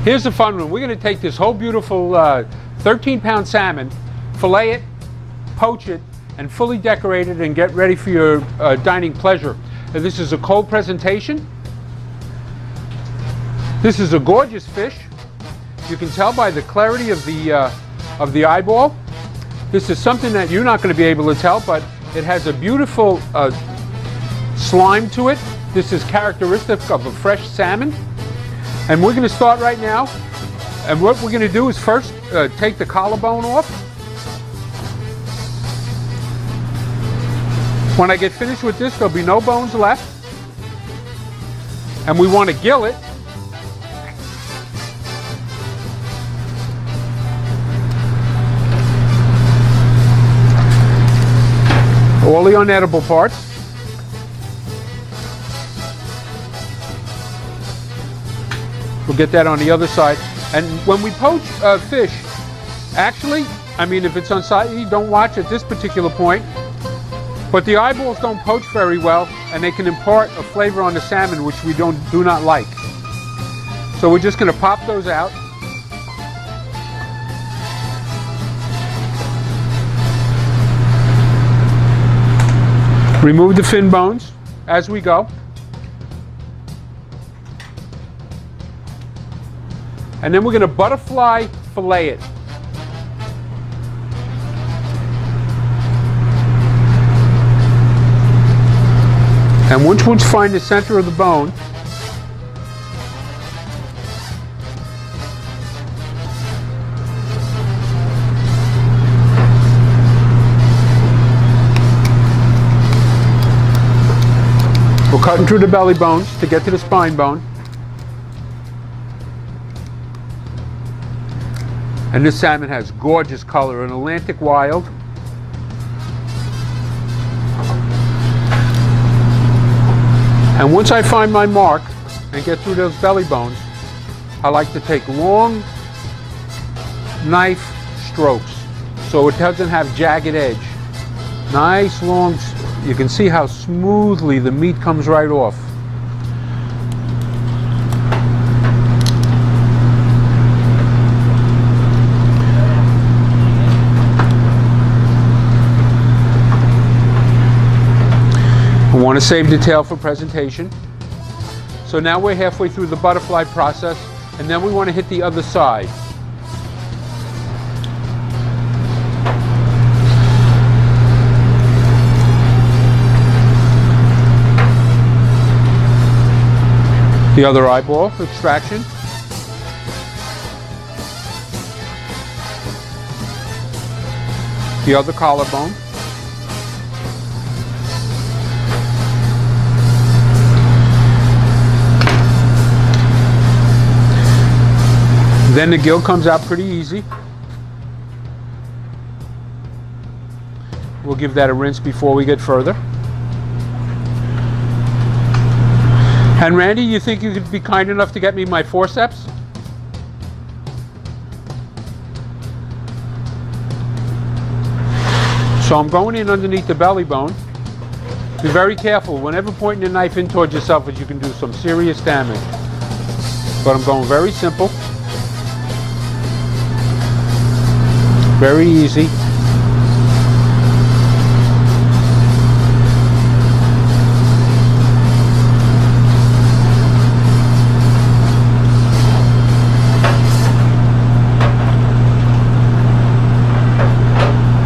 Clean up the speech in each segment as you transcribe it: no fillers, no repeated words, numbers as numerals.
Here's the fun one. We're going to take this whole beautiful 13-pound salmon, fillet it, poach it, and fully decorate it and get ready for your dining pleasure. This is a cold presentation. This is a gorgeous fish. You can tell by the clarity of the eyeball. This is something that you're not going to be able to tell, but it has a beautiful slime to it. This is characteristic of a fresh salmon. And we're going to start right now. And what we're going to do is first take the collarbone off. When I get finished with this, there'll be no bones left. And we want to gill it. All the unedible parts. We'll get that on the other side. And when we poach fish, actually, I mean, if it's on side, you don't watch at this particular point, but the eyeballs don't poach very well, and they can impart a flavor on the salmon which we do not like. So we're just going to pop those out. Remove the fin bones as we go. And then we're going to butterfly fillet it. And once we find the center of the bone, we're cutting through the belly bones to get to the spine bone. And this salmon has gorgeous color, an Atlantic wild. And once I find my mark and get through those belly bones, I like to take long knife strokes so it doesn't have jagged edge. Nice long, you can see how smoothly the meat comes right off. I want to save the tail for presentation. So now we're halfway through the butterfly process, and then we want to hit the other side. The other eyeball extraction. The other collarbone. Then the gill comes out pretty easy. We'll give that a rinse before we get further. And Randy, you think you could be kind enough to get me my forceps? So I'm going in underneath the belly bone. Be very careful. Whenever pointing the knife in towards yourself, you can do some serious damage. But I'm going very simple. Very easy.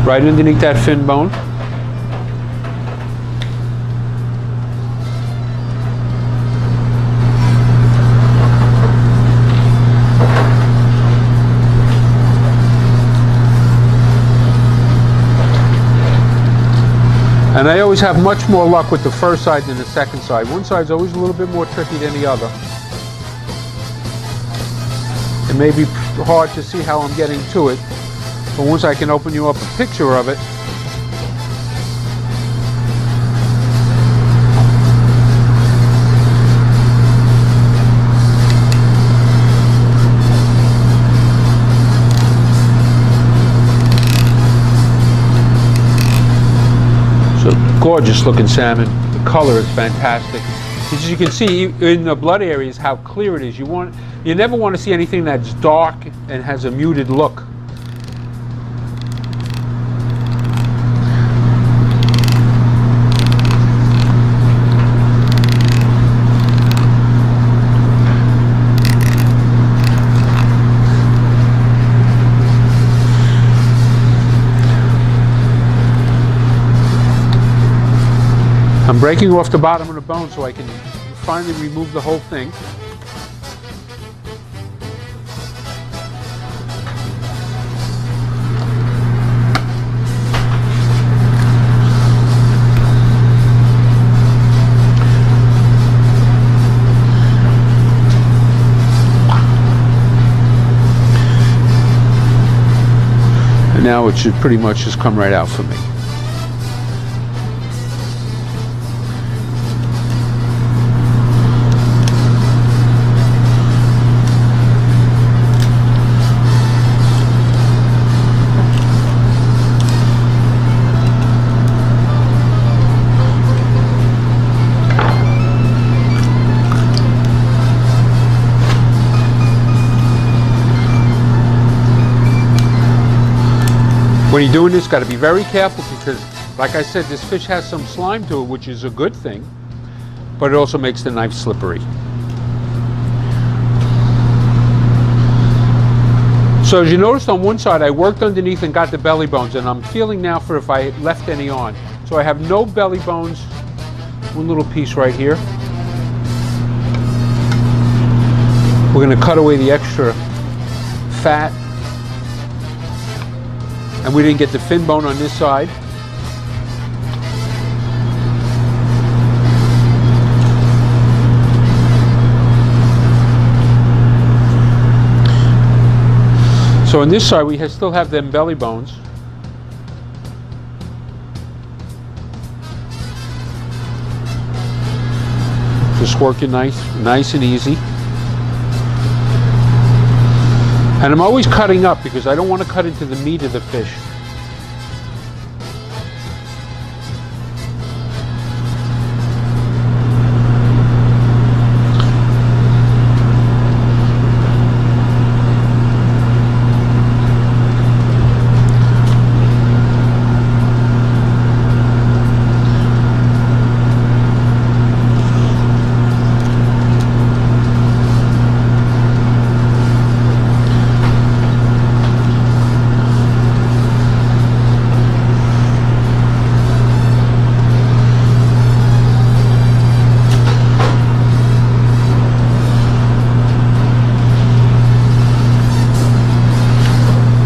Right underneath that fin bone. And I always have much more luck with the first side than the second side. One side's always a little bit more tricky than the other. It may be hard to see how I'm getting to it, but once I can open you up a picture of it, gorgeous looking salmon. color is fantastic. As you can see in the blood areas how clear it is. You never want to see anything that's dark and has a muted look. I'm breaking off the bottom of the bone so I can finally remove the whole thing. And now it should pretty much just come right out for me. When you're doing this, got to be very careful because, like I said, this fish has some slime to it, which is a good thing, but it also makes the knife slippery. So as you noticed on one side, I worked underneath and got the belly bones, and I'm feeling now for if I left any on. So I have no belly bones, one little piece right here. We're going to cut away the extra fat. And we didn't get the fin bone on this side. So on this side we still have them belly bones. Just working nice and easy. And I'm always cutting up because I don't want to cut into the meat of the fish.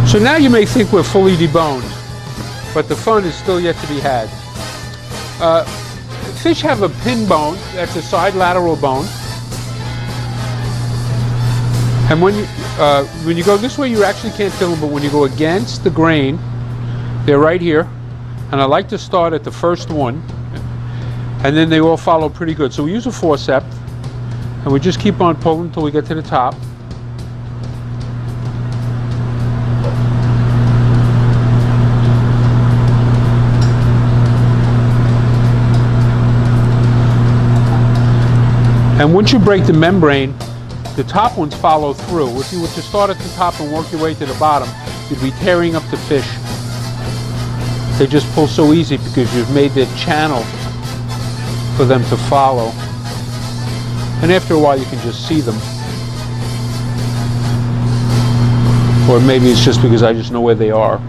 So now you may think we're fully deboned, but the fun is still yet to be had. Fish have a pin bone, that's a side lateral bone. And when you go this way, you actually can't feel them, but when you go against the grain, they're right here. And I like to start at the first one, and then they all follow pretty good. So we use a forceps, and we just keep on pulling until we get to the top. And once you break the membrane, the top ones follow through. If you were to start at the top and work your way to the bottom, you'd be tearing up the fish. They just pull so easy because you've made the channel for them to follow. And after a while you can just see them. Or maybe it's just because I just know where they are.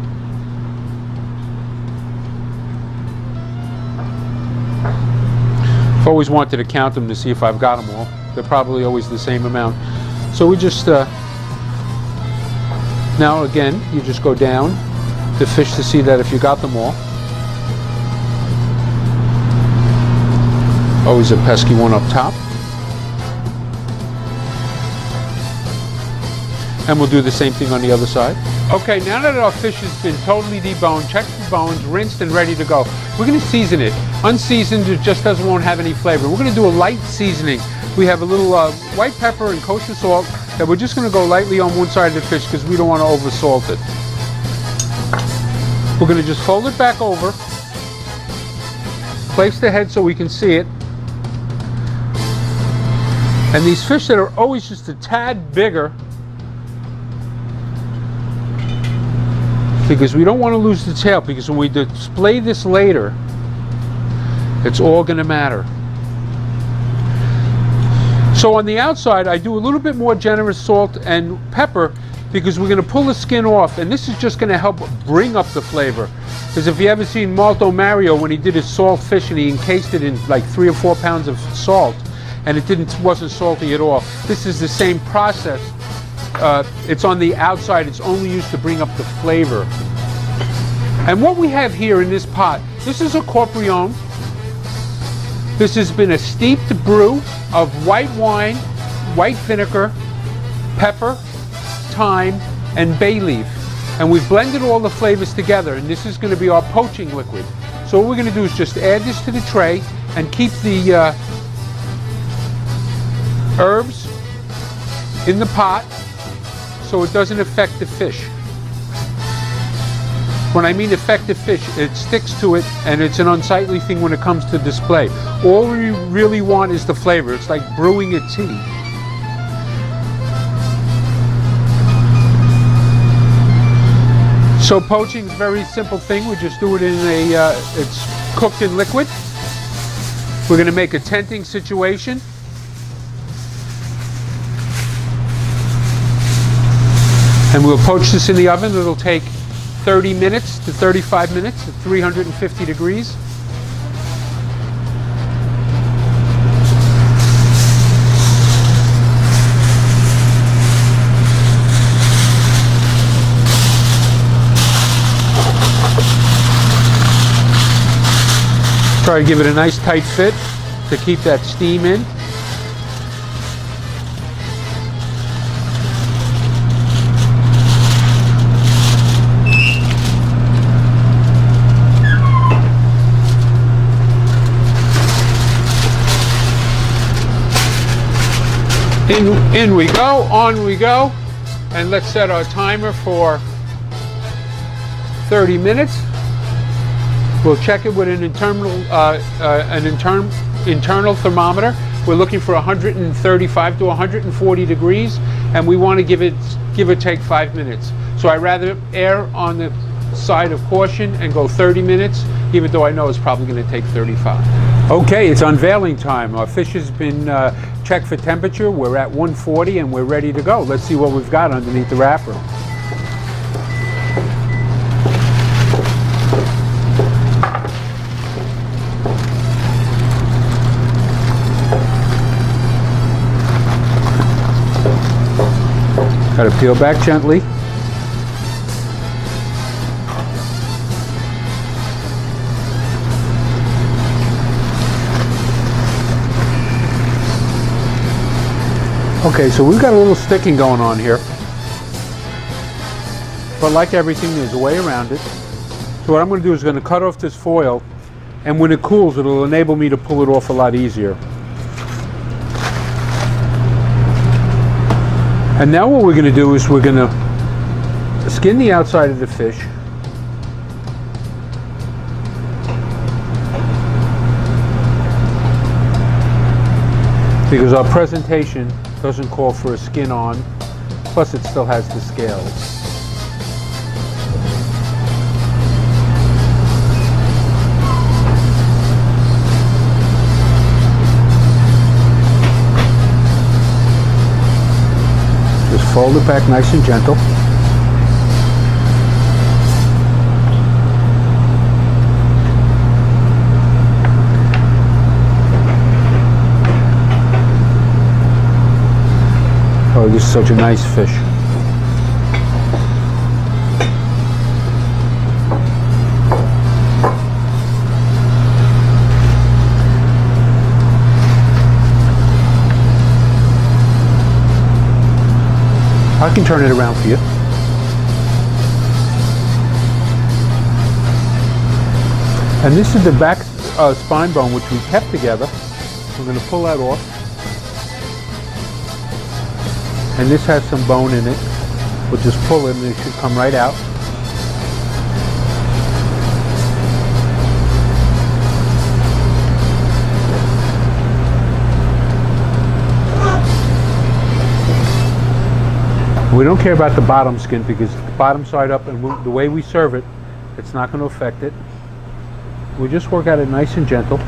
I've always wanted to count them to see if I've got them all. They're probably always the same amount. So we just, now again, you just go down the fish to see that if you got them all. Always a pesky one up top. And we'll do the same thing on the other side. Okay, now that our fish has been totally deboned, checked the bones, rinsed and ready to go, we're going to season it. Unseasoned, it just won't have any flavor. We're going to do a light seasoning. We have a little white pepper and kosher salt that we're just going to go lightly on one side of the fish because we don't want to over salt it. We're going to just fold it back over Place the head so we can see it. And these fish that are always just a tad bigger, because we don't want to lose the tail, because when we display this later, it's all going to matter. So on the outside, I do a little bit more generous salt and pepper, because we're going to pull the skin off, and this is just going to help bring up the flavor. Because if you ever seen Malto Mario when he did his salt fish and he encased it in like 3 or 4 pounds of salt, and it wasn't salty at all. This is the same process. It's on the outside. It's only used to bring up the flavor. And what we have here in this pot, this is a Corprione. This has been a steeped brew of white wine, white vinegar, pepper, thyme, and bay leaf. And we've blended all the flavors together, and this is going to be our poaching liquid. So what we're going to do is just add this to the tray and keep the herbs in the pot so it doesn't affect the fish. When I mean affect the fish, it sticks to it, and it's an unsightly thing when it comes to display. All we really want is the flavor. It's like brewing a tea. So poaching is a very simple thing. We just do it in it's cooked in liquid. We're going to make a tenting situation. And we'll poach this in the oven. It'll take 30 minutes to 35 minutes at 350 degrees. Try to give it a nice tight fit to keep that steam in. In we go, on we go, and let's set our timer for 30 minutes. We'll check it with an internal thermometer. We're looking for 135 to 140 degrees, and we want to give or take 5 minutes. So I rather err on the side of caution and go 30 minutes, even though I know it's probably going to take 35. Okay, it's unveiling time. Our fish has been checked for temperature. We're at 140 and we're ready to go. Let's see what we've got underneath the wrapper. Got to peel back gently. Okay, so we've got a little sticking going on here. But like everything, there's a way around it. So what I'm going to do is going to cut off this foil, and when it cools, it'll enable me to pull it off a lot easier. And now what we're going to do is we're going to skin the outside of the fish. Because our presentation doesn't call for a skin on, plus it still has the scales. Just fold it back nice and gentle. Oh, this is such a nice fish. I can turn it around for you. And this is the back spine bone which we kept together. We're going to pull that off. And this has some bone in it. We'll just pull it and it should come right out. We don't care about the bottom skin because the bottom side up, and the way we serve it, it's not going to affect it. We just work at it nice and gentle.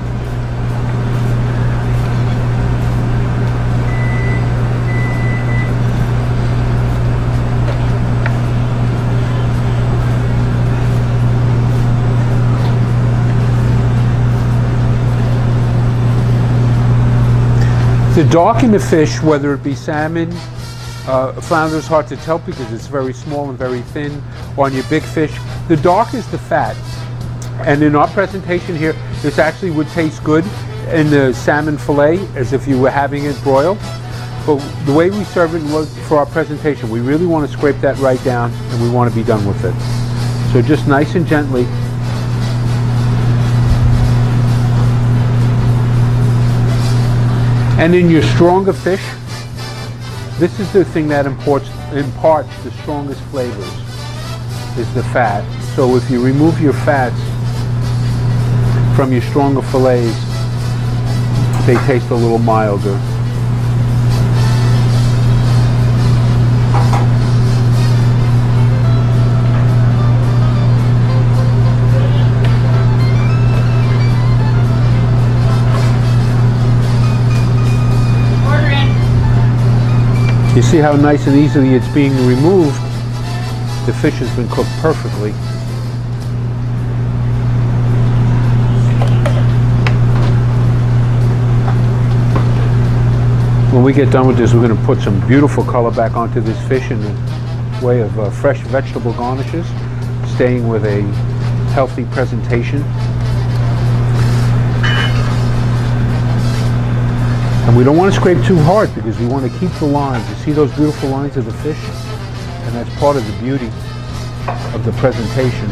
The dark in the fish, whether it be salmon, flounder is hard to tell because it's very small and very thin, or on your big fish, the dark is the fat. And in our presentation here, this actually would taste good in the salmon fillet as if you were having it broiled. But the way we serve it was for our presentation, we really want to scrape that right down and we want to be done with it. So just nice and gently. And in your stronger fish, this is the thing that imparts the strongest flavors, is the fat. So if you remove your fats from your stronger fillets, they taste a little milder. You see how nice and easily it's being removed? The fish has been cooked perfectly. When we get done with this, we're going to put some beautiful color back onto this fish in the way of fresh vegetable garnishes, staying with a healthy presentation. And we don't want to scrape too hard because we want to keep the lines. You see those beautiful lines of the fish? And that's part of the beauty of the presentation.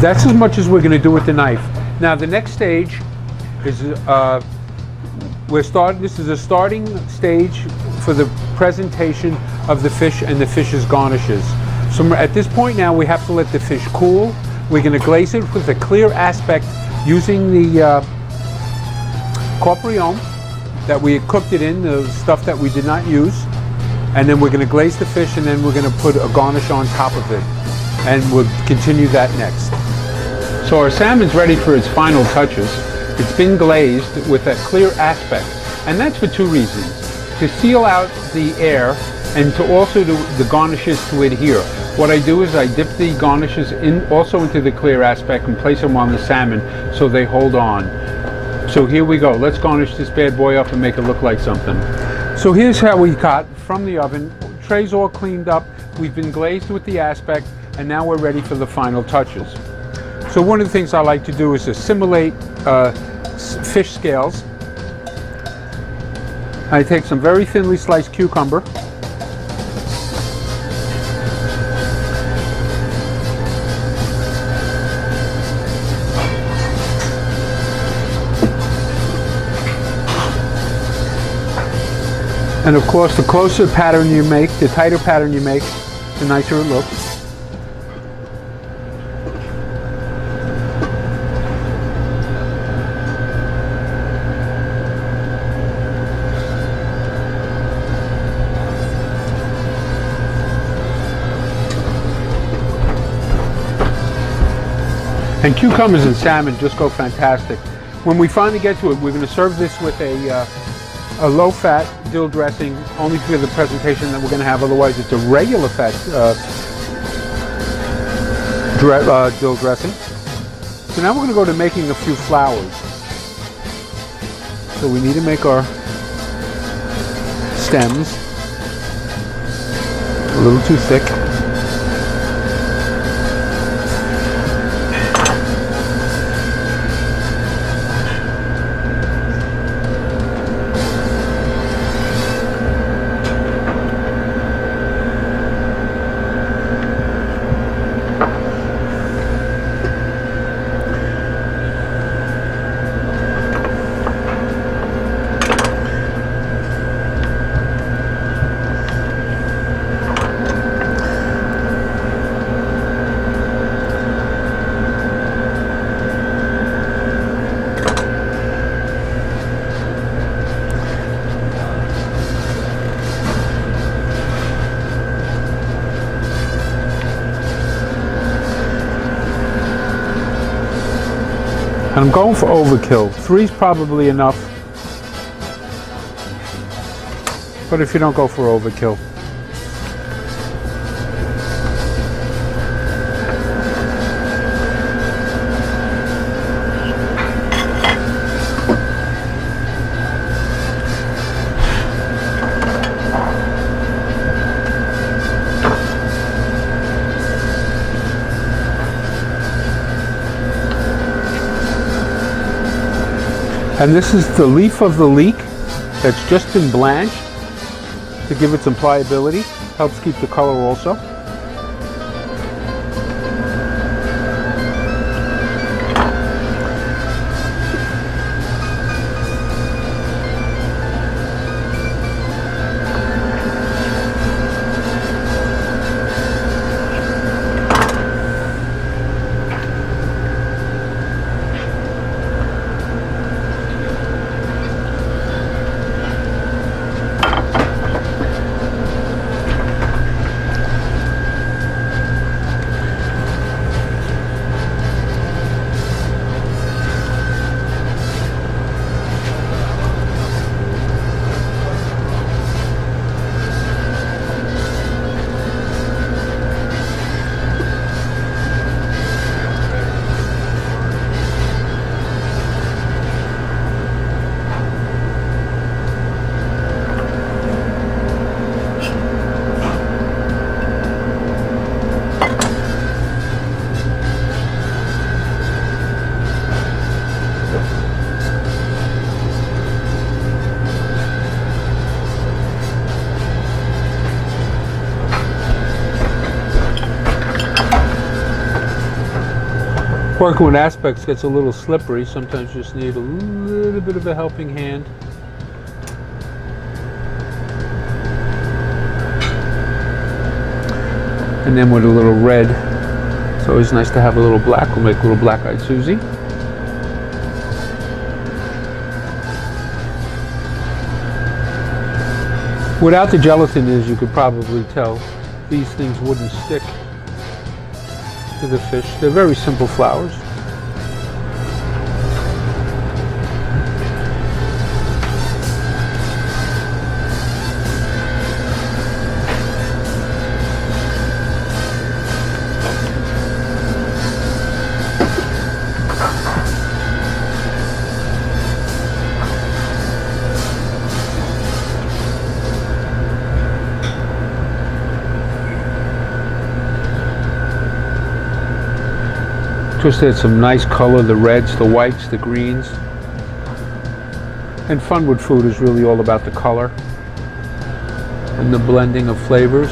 That's as much as we're going to do with the knife. Now the next stage is this is a starting stage for the presentation of the fish and the fish's garnishes. So at this point now we have to let the fish cool. We're going to glaze it with a clear aspect using the corporione that we had cooked it in, the stuff that we did not use. And then we're going to glaze the fish and then we're going to put a garnish on top of it. And we'll continue that next. So our salmon's ready for its final touches. It's been glazed with a clear aspect, and that's for two reasons: to seal out the air and to also the garnishes to adhere. What I do is I dip the garnishes also into the clear aspect and place them on the salmon so they hold on. So here we go. Let's garnish this bad boy up and make it look like something. So here's how we got from the oven. Trays all cleaned up. We've been glazed with the aspect, and now we're ready for the final touches. So one of the things I like to do is to simulate fish scales. I take some very thinly sliced cucumber. And of course, the closer pattern you make, the tighter pattern you make, the nicer it looks. And cucumbers and salmon just go fantastic. When we finally get to it, we're going to serve this with a low-fat dill dressing, only for the presentation that we're going to have. Otherwise, it's a regular fat dill dressing. So now we're going to go to making a few flowers. So we need to make our stems a little too thick. And I'm going for overkill. 3's probably enough. But if you don't go for overkill. And this is the leaf of the leek that's just been blanched to give it some pliability. Helps keep the color also. Working with aspects gets a little slippery. Sometimes you just need a little bit of a helping hand. And then with a little red, it's always nice to have a little black. We'll make a little black-eyed Susie. Without the gelatin, as you could probably tell, these things wouldn't stick to the fish. They're very simple flowers. Just had some nice color, the reds, the whites, the greens. And fun with food is really all about the color and the blending of flavors.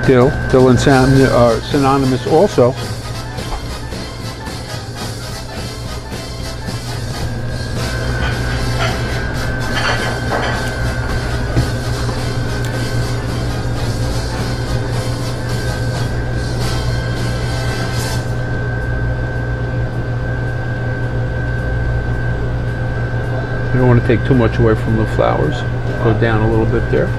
Dill and salmon are synonymous also. You don't want to take too much away from the flowers. Go down a little bit there.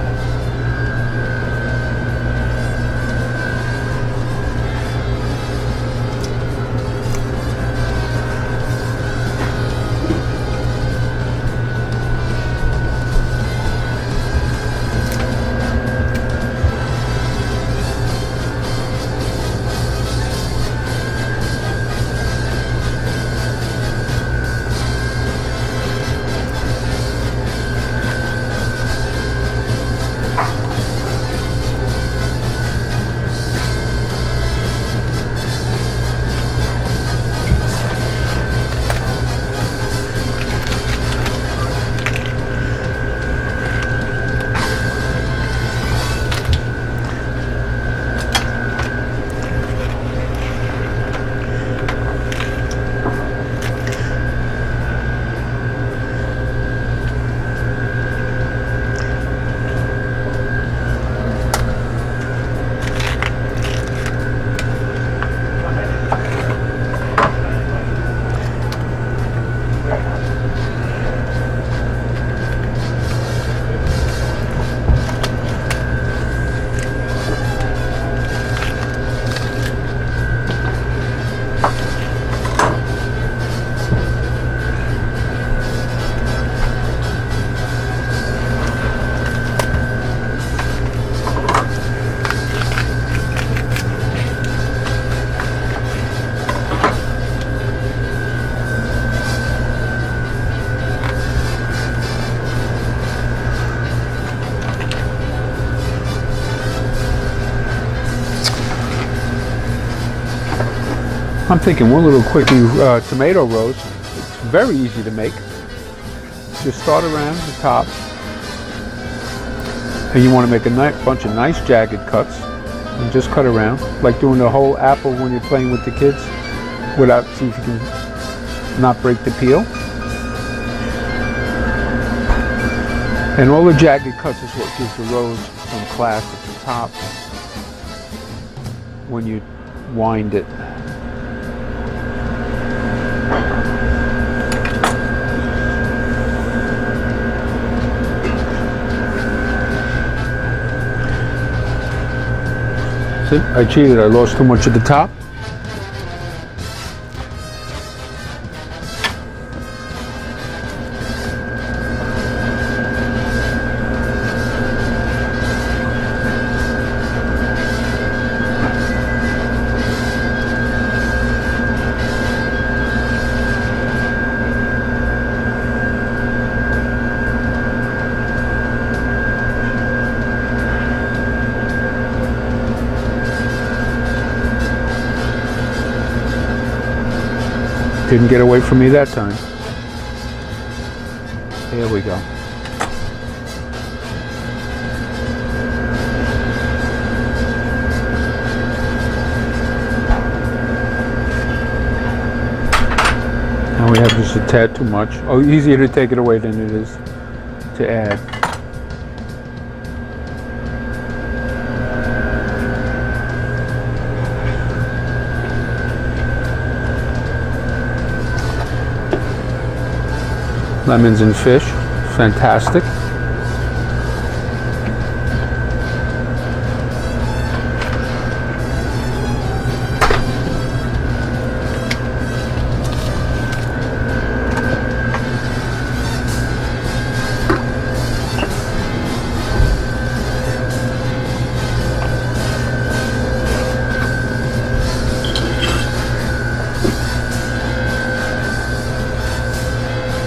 I'm thinking one little quickie tomato roast. It's very easy to make. Just start around the top. And you want to make a bunch of nice jagged cuts. And just cut around. Like doing the whole apple when you're playing with the kids. Without, see if you can not break the peel. And all the jagged cuts is what gives the rose some class at the top when you wind it. See, I cheated, I lost too much at the top. Didn't get away from me that time. Here we go. Now we have just a tad too much. Oh, easier to take it away than it is to add. Lemons and fish, fantastic.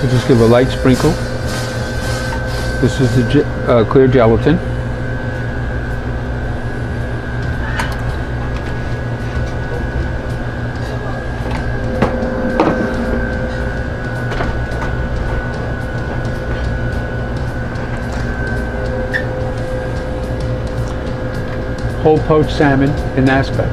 Just give a light sprinkle. This is the clear gelatin. Whole poached salmon in aspic.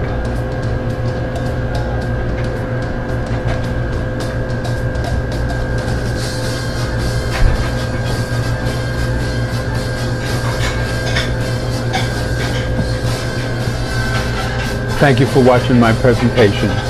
Thank you for watching my presentation.